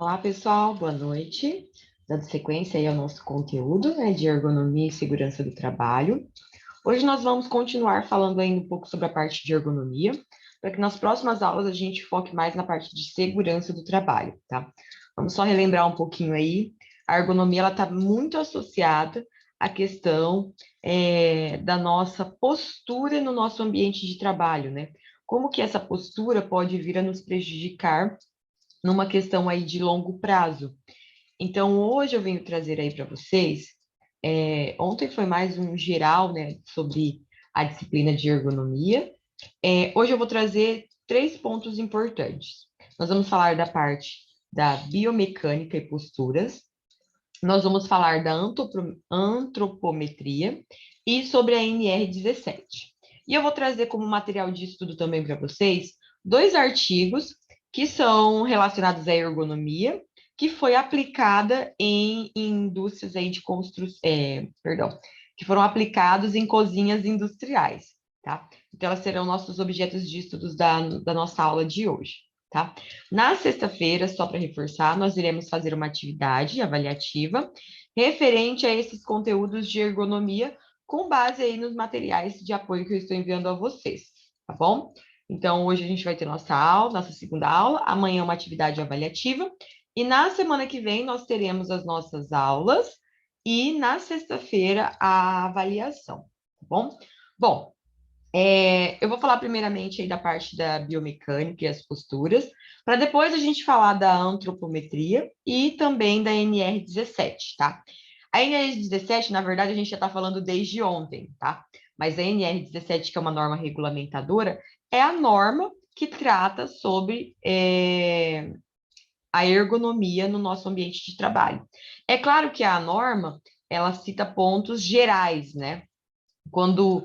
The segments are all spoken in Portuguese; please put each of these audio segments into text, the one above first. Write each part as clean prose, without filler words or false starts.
Olá, pessoal, boa noite. Dando sequência aí ao nosso conteúdo, de ergonomia e segurança do trabalho. Hoje nós vamos continuar falando ainda um pouco sobre a parte de ergonomia, para que nas próximas aulas a gente foque mais na parte de segurança do trabalho, tá? Vamos só relembrar um pouquinho aí. A ergonomia, ela está muito associada à questão da nossa postura no nosso ambiente de trabalho, né? Como que essa postura pode vir a nos prejudicar numa questão aí de longo prazo. Então, hoje eu venho trazer aí para vocês, ontem foi mais um geral, né, sobre a disciplina de ergonomia. Hoje eu vou trazer três pontos importantes. Nós vamos falar da parte da biomecânica e posturas, nós vamos falar da antropometria e sobre a NR17. E eu vou trazer como material de estudo também para vocês dois artigos que são relacionados à ergonomia, que foi aplicada em indústrias aí de construção, que foram aplicados em cozinhas industriais, tá? Então, elas serão nossos objetos de estudos da nossa aula de hoje, tá? Na sexta-feira, só para reforçar, nós iremos fazer uma atividade avaliativa referente a esses conteúdos de ergonomia, com base aí nos materiais de apoio que eu estou enviando a vocês, tá bom? Então, hoje a gente vai ter nossa aula, nossa segunda aula, amanhã uma atividade avaliativa, e na semana que vem nós teremos as nossas aulas, e na sexta-feira a avaliação, tá bom? Bom, eu vou falar primeiramente aí da parte da biomecânica e as posturas, para depois a gente falar da antropometria e também da NR17, tá? A NR17, na verdade, a gente já está falando desde ontem, tá? Mas a NR17, que é uma norma regulamentadora, é a norma que trata sobre a ergonomia no nosso ambiente de trabalho. É claro que a norma, ela cita pontos gerais, né? Quando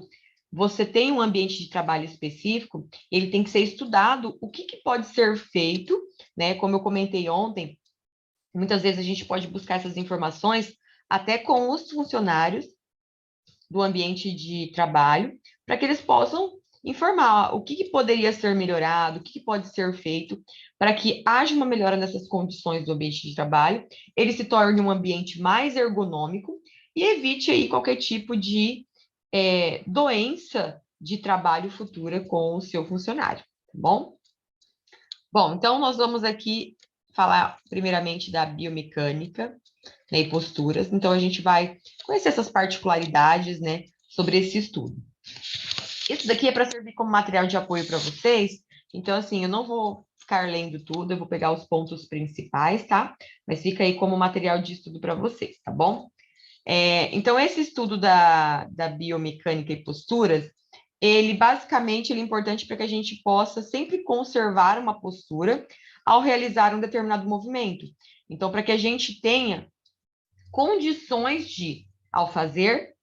você tem um ambiente de trabalho específico, ele tem que ser estudado o que pode ser feito, né? Como eu comentei ontem, muitas vezes a gente pode buscar essas informações até com os funcionários do ambiente de trabalho, para que eles possam informar o que poderia ser melhorado, o que pode ser feito para que haja uma melhora nessas condições do ambiente de trabalho, ele se torne um ambiente mais ergonômico e evite aí qualquer tipo de doença de trabalho futura com o seu funcionário, tá bom? Bom, então nós vamos aqui falar primeiramente da biomecânica, né, e posturas. Então a gente vai conhecer essas particularidades, né, sobre esse estudo. Isso daqui é para servir como material de apoio para vocês. Então, assim, eu não vou ficar lendo tudo, eu vou pegar os pontos principais, tá? Mas fica aí como material de estudo para vocês, tá bom? Então, esse estudo da biomecânica e posturas, ele basicamente ele é importante para que a gente possa sempre conservar uma postura ao realizar um determinado movimento. Então, para que a gente tenha condições de, ao fazer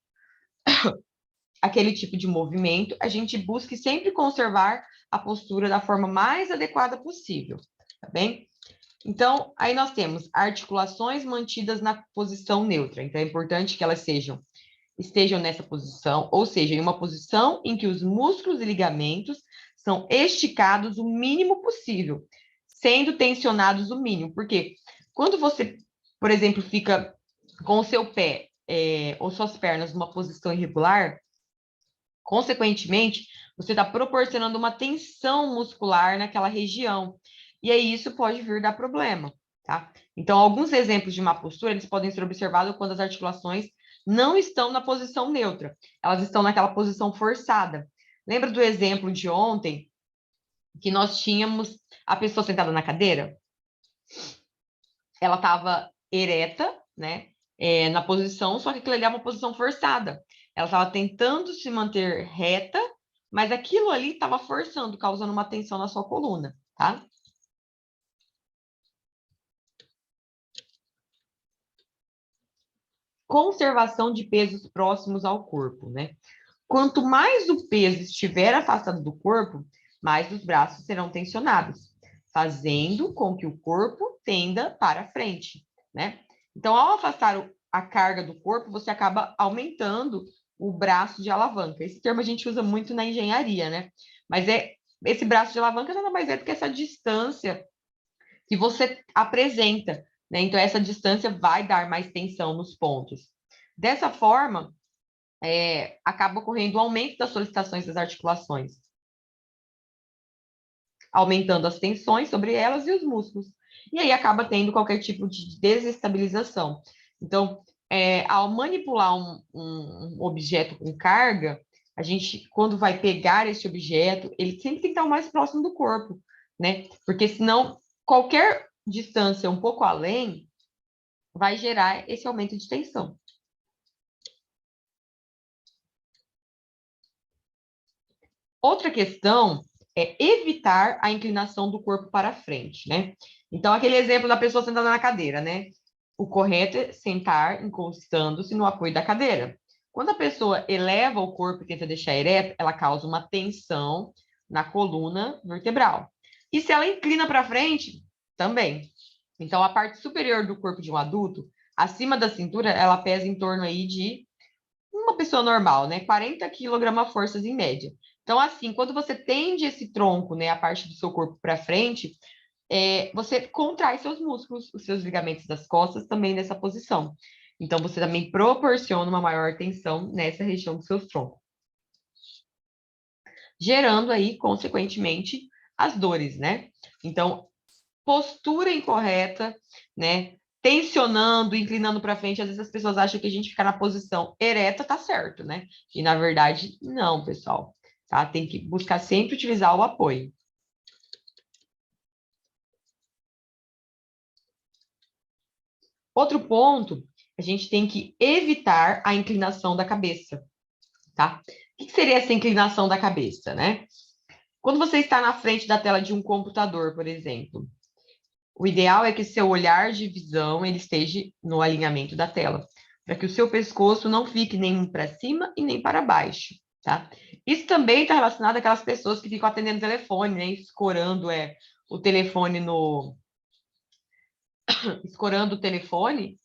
aquele tipo de movimento, a gente busque sempre conservar a postura da forma mais adequada possível, tá bem? Então, aí nós temos articulações mantidas na posição neutra. Então, é importante que elas estejam nessa posição, ou seja, em uma posição em que os músculos e ligamentos são esticados o mínimo possível, sendo tensionados o mínimo. Porque quando você, por exemplo, fica com o seu pé ou suas pernas numa posição irregular, consequentemente, você está proporcionando uma tensão muscular naquela região. E aí isso pode vir dar problema, tá? Então, alguns exemplos de má postura, eles podem ser observados quando as articulações não estão na posição neutra, elas estão naquela posição forçada. Lembra do exemplo de ontem, que nós tínhamos a pessoa sentada na cadeira? Ela estava ereta, né? Na posição, só que aquilo ali é uma posição forçada. Ela estava tentando se manter reta, mas aquilo ali estava forçando, causando uma tensão na sua coluna, tá? Conservação de pesos próximos ao corpo, né? Quanto mais o peso estiver afastado do corpo, mais os braços serão tensionados, fazendo com que o corpo tenda para frente, né? Então, ao afastar a carga do corpo, você acaba aumentando o braço de alavanca. Esse termo a gente usa muito na engenharia, né? Mas esse braço de alavanca nada mais é do que essa distância que você apresenta, né? Então, essa distância vai dar mais tensão nos pontos. Dessa forma, acaba ocorrendo o aumento das solicitações das articulações, aumentando as tensões sobre elas e os músculos. E aí acaba tendo qualquer tipo de desestabilização. Então, ao manipular um objeto com carga, a gente, quando vai pegar esse objeto, ele sempre tem que estar o mais próximo do corpo, né? Porque senão, qualquer distância um pouco além vai gerar esse aumento de tensão. Outra questão é evitar a inclinação do corpo para frente, né? Então, aquele exemplo da pessoa sentada na cadeira, né? O correto é sentar encostando-se no apoio da cadeira. Quando a pessoa eleva o corpo e tenta deixar ereto, ela causa uma tensão na coluna vertebral. E se ela inclina para frente, também. Então, a parte superior do corpo de um adulto, acima da cintura, ela pesa em torno aí de uma pessoa normal, né? 40 kg-forças em média. Então, assim, quando você tende esse tronco, né, a parte do seu corpo para frente, você contrai seus músculos, os seus ligamentos das costas também nessa posição. Então, você também proporciona uma maior tensão nessa região do seu tronco, gerando aí, consequentemente, as dores, né? Então, postura incorreta, né? Tensionando, inclinando para frente, às vezes as pessoas acham que a gente ficar na posição ereta tá certo, né? E na verdade, não, pessoal. Tá? Tem que buscar sempre utilizar o apoio. Outro ponto, a gente tem que evitar a inclinação da cabeça, tá? O que seria essa inclinação da cabeça, né? Quando você está na frente da tela de um computador, por exemplo, o ideal é que seu olhar de visão ele esteja no alinhamento da tela, para que o seu pescoço não fique nem para cima e nem para baixo, tá? Isso também está relacionado àquelas pessoas que ficam atendendo o telefone, né? Escorando o telefone escorando o telefone.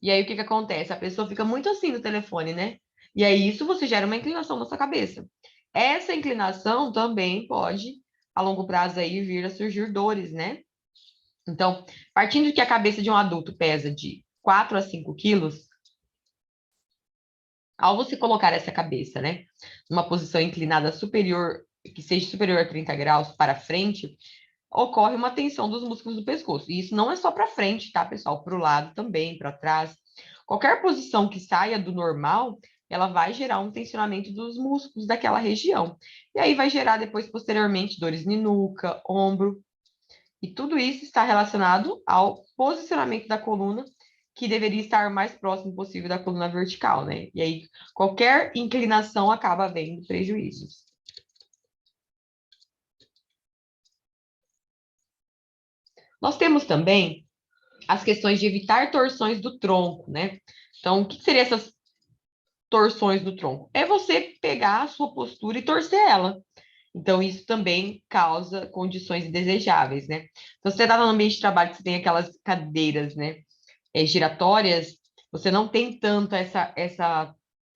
E aí, o que que acontece? A pessoa fica muito assim no telefone, né? E aí, isso você gera uma inclinação na sua cabeça. Essa inclinação também pode, a longo prazo, aí, vir a surgir dores, né? Então, partindo de que a cabeça de um adulto pesa de 4 a 5 quilos, ao você colocar essa cabeça, né, numa posição inclinada superior, que seja superior a 30 graus para frente, ocorre uma tensão dos músculos do pescoço. E isso não é só para frente, tá, pessoal? Para o lado também, para trás. Qualquer posição que saia do normal, ela vai gerar um tensionamento dos músculos daquela região. E aí vai gerar depois, posteriormente, dores de nuca, ombro. E tudo isso está relacionado ao posicionamento da coluna, que deveria estar o mais próximo possível da coluna vertical, né? E aí, qualquer inclinação acaba havendo prejuízos. Nós temos também as questões de evitar torções do tronco, né? Então, o que seriam essas torções do tronco? É você pegar a sua postura e torcer ela. Então, isso também causa condições indesejáveis, né? Então, se você está no ambiente de trabalho, você tem aquelas cadeiras, né, giratórias, você não tem tanto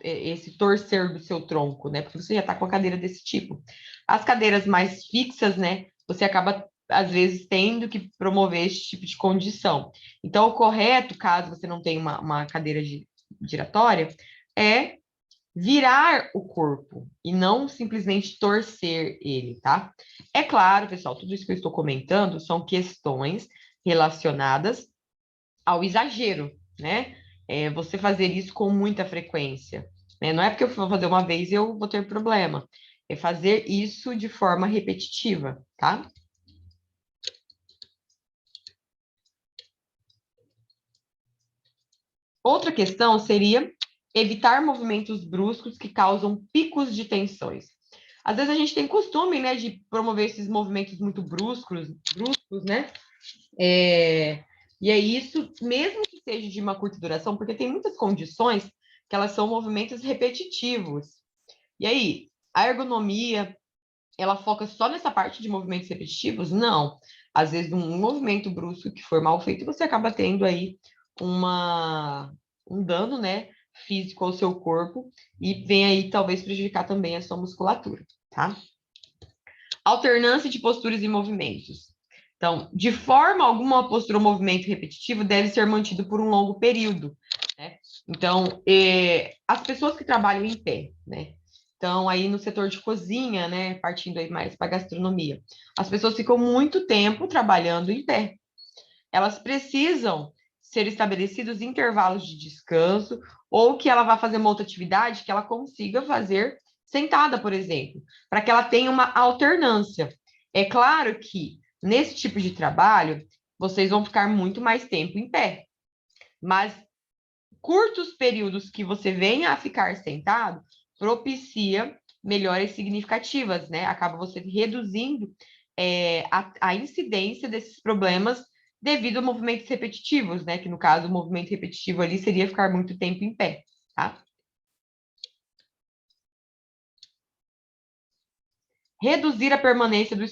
esse torcer do seu tronco, né? Porque você já está com a cadeira desse tipo. As cadeiras mais fixas, né? Você acaba, às vezes, tendo que promover esse tipo de condição. Então, o correto, caso você não tenha uma cadeira giratória, é virar o corpo e não simplesmente torcer ele, tá? É claro, pessoal, tudo isso que eu estou comentando são questões relacionadas ao exagero, né? Você fazer isso com muita frequência, né? Não é porque eu vou fazer uma vez e eu vou ter problema. É fazer isso de forma repetitiva, tá? Outra questão seria evitar movimentos bruscos que causam picos de tensões. Às vezes a gente tem costume, né, de promover esses movimentos muito bruscos, né? E é isso, mesmo que seja de uma curta duração, porque tem muitas condições que elas são movimentos repetitivos. E aí, a ergonomia, ela foca só nessa parte de movimentos repetitivos? Não. Às vezes, um movimento brusco que for mal feito, você acaba tendo aí um dano, né, físico ao seu corpo e vem aí talvez prejudicar também a sua musculatura, tá? Alternância de posturas e movimentos. Então, de forma alguma, a postura ou movimento repetitivo deve ser mantido por um longo período, né? Então, as pessoas que trabalham em pé, né? Então, aí no setor de cozinha, né? Partindo aí mais para gastronomia, as pessoas ficam muito tempo trabalhando em pé. Elas precisam ser estabelecidos intervalos de descanso ou que ela vá fazer uma outra atividade que ela consiga fazer sentada, por exemplo, para que ela tenha uma alternância. É claro que nesse tipo de trabalho vocês vão ficar muito mais tempo em pé, mas curtos períodos que você venha a ficar sentado propicia melhores significativas, né? Acaba você reduzindo a incidência desses problemas devido a movimentos repetitivos, né? Que no caso, o movimento repetitivo ali seria ficar muito tempo em pé, tá? Reduzir a permanência do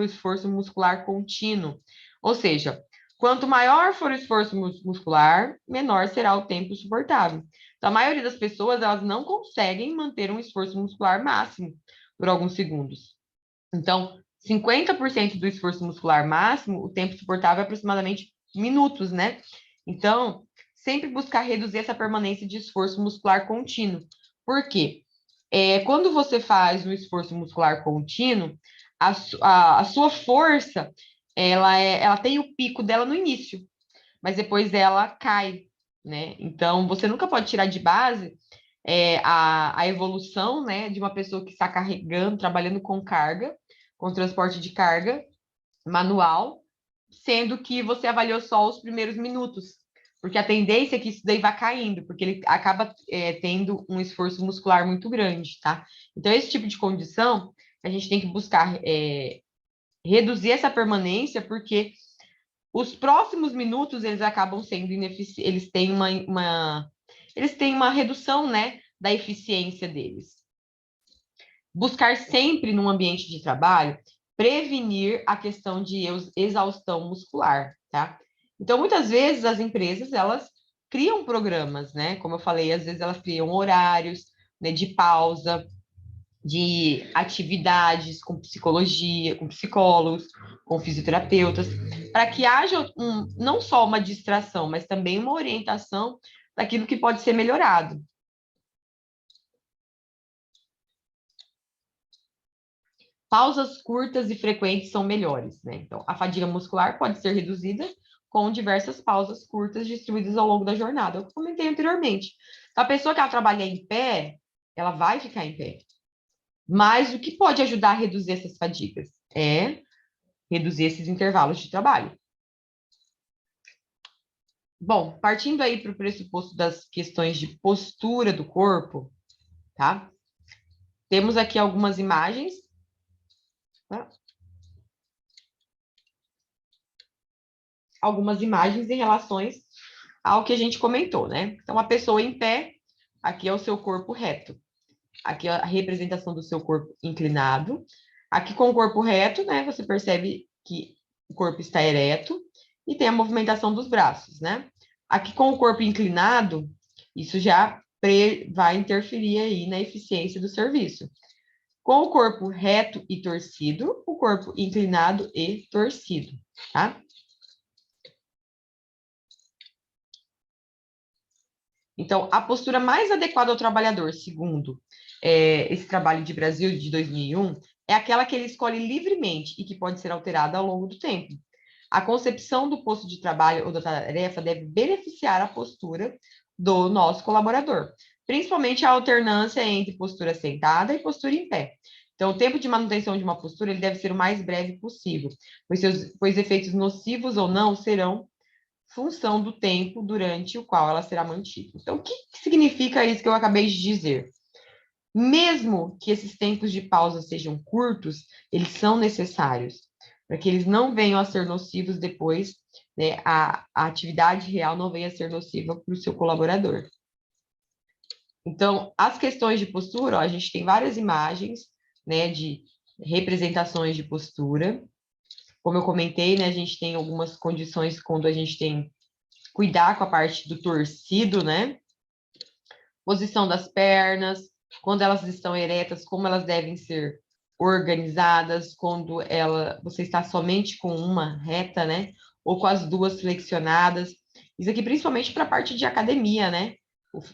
esforço muscular contínuo. Ou seja, quanto maior for o esforço muscular, menor será o tempo suportável. Então, a maioria das pessoas, elas não conseguem manter um esforço muscular máximo por alguns segundos. Então, 50% do esforço muscular máximo, o tempo suportável é aproximadamente minutos, né? Então, sempre buscar reduzir essa permanência de esforço muscular contínuo. Por quê? Quando você faz um esforço muscular contínuo, a sua força, ela tem o pico dela no início, mas depois ela cai, né? Então, você nunca pode tirar de base a evolução, né, de uma pessoa que está carregando, trabalhando com carga, com transporte de carga manual, sendo que você avaliou só os primeiros minutos, porque a tendência é que isso daí vá caindo, porque ele acaba tendo um esforço muscular muito grande, tá? Então, esse tipo de condição, a gente tem que buscar reduzir essa permanência, porque os próximos minutos, eles acabam sendo ineficientes, eles têm uma redução, né, da eficiência deles. Buscar sempre, num ambiente de trabalho, prevenir a questão de exaustão muscular, tá? Então, muitas vezes, as empresas, elas criam programas, né? Como eu falei, às vezes elas criam horários, né, de pausa, de atividades com psicologia, com psicólogos, com fisioterapeutas, para que haja não só uma distração, mas também uma orientação daquilo que pode ser melhorado. Pausas curtas e frequentes são melhores, né? Então, a fadiga muscular pode ser reduzida com diversas pausas curtas distribuídas ao longo da jornada. Eu comentei anteriormente. Então, a pessoa que ela trabalha em pé, ela vai ficar em pé. Mas o que pode ajudar a reduzir essas fadigas? É reduzir esses intervalos de trabalho. Bom, partindo aí para o pressuposto das questões de postura do corpo, tá? Temos aqui algumas imagens, tá? Algumas imagens em relações ao que a gente comentou, né? Então, a pessoa em pé, aqui é o seu corpo reto. Aqui é a representação do seu corpo inclinado. Aqui com o corpo reto, né? Você percebe que o corpo está ereto e tem a movimentação dos braços, né? Aqui com o corpo inclinado, isso já vai interferir aí na eficiência do serviço. Com o corpo reto e torcido, o corpo inclinado e torcido, tá? Então, a postura mais adequada ao trabalhador, segundo esse trabalho de Brasil de 2001, é aquela que ele escolhe livremente e que pode ser alterada ao longo do tempo. A concepção do posto de trabalho ou da tarefa deve beneficiar a postura do nosso colaborador, principalmente a alternância entre postura sentada e postura em pé. Então, o tempo de manutenção de uma postura ele deve ser o mais breve possível, pois efeitos nocivos ou não serão função do tempo durante o qual ela será mantida. Então, o que significa isso que eu acabei de dizer? Mesmo que esses tempos de pausa sejam curtos, eles são necessários para que eles não venham a ser nocivos depois, né, a atividade real não venha a ser nociva para o seu colaborador. Então, as questões de postura, ó, a gente tem várias imagens, né, de representações de postura. Como eu comentei, né, a gente tem algumas condições quando a gente tem cuidar com a parte do torcido, né? Posição das pernas, quando elas estão eretas, como elas devem ser organizadas, quando você está somente com uma reta, né? Ou com as duas flexionadas. Isso aqui principalmente para a parte de academia, né?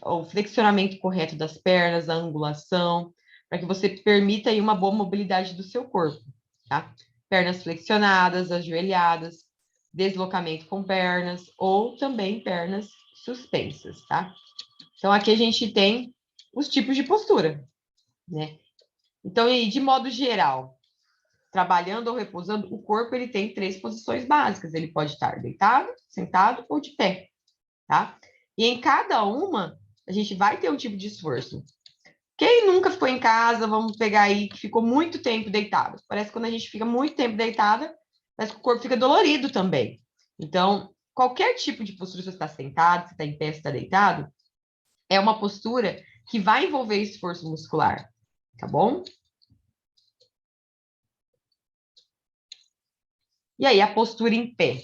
O flexionamento correto das pernas, a angulação, para que você permita aí uma boa mobilidade do seu corpo, tá? Pernas flexionadas, ajoelhadas, deslocamento com pernas, ou também pernas suspensas, tá? Então, aqui a gente tem os tipos de postura, né? Então, e de modo geral, trabalhando ou repousando, o corpo ele tem 3 posições básicas. Ele pode estar deitado, sentado ou de pé, tá? E em cada uma, a gente vai ter um tipo de esforço. Quem nunca ficou em casa, vamos pegar aí, que ficou muito tempo deitado. Parece que quando a gente fica muito tempo deitada, parece que o corpo fica dolorido também. Então, qualquer tipo de postura, se você está sentado, se está em pé, se está deitado, é uma postura que vai envolver esforço muscular, tá bom? E aí, a postura em pé.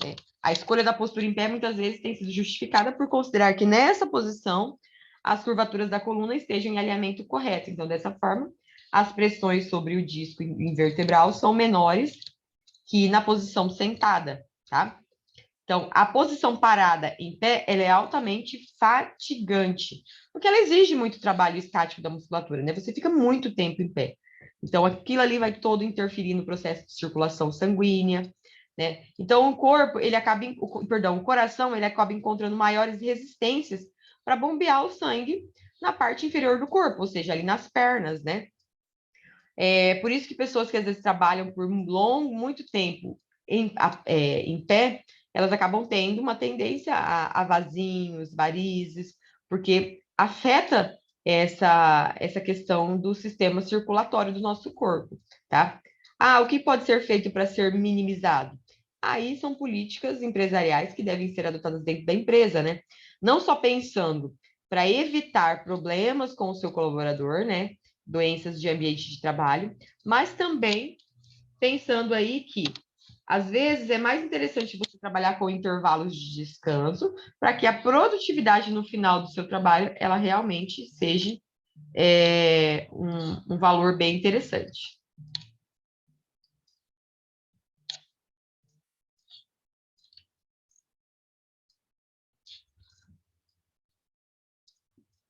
Né? A escolha da postura em pé muitas vezes tem sido justificada por considerar que nessa posição as curvaturas da coluna estejam em alinhamento correto. Então, dessa forma, as pressões sobre o disco vertebral são menores que na posição sentada, tá? Então, a posição parada em pé, ela é altamente fatigante, porque ela exige muito trabalho estático da musculatura, né? Você fica muito tempo em pé. Então, aquilo ali vai todo interferir no processo de circulação sanguínea, né? Então, o corpo, ele acaba, o coração, ele acaba encontrando maiores resistências para bombear o sangue na parte inferior do corpo, ou seja, ali nas pernas, né? É por isso que pessoas que às vezes trabalham por muito tempo em pé, elas acabam tendo uma tendência a vasinhos, varizes, porque afeta essa questão do sistema circulatório do nosso corpo, tá? Ah, o que pode ser feito para ser minimizado? Aí são políticas empresariais que devem ser adotadas dentro da empresa, né? Não só pensando para evitar problemas com o seu colaborador, né? Doenças de ambiente de trabalho, mas também pensando aí que às vezes é mais interessante você trabalhar com intervalos de descanso para que a produtividade no final do seu trabalho ela realmente seja um valor bem interessante.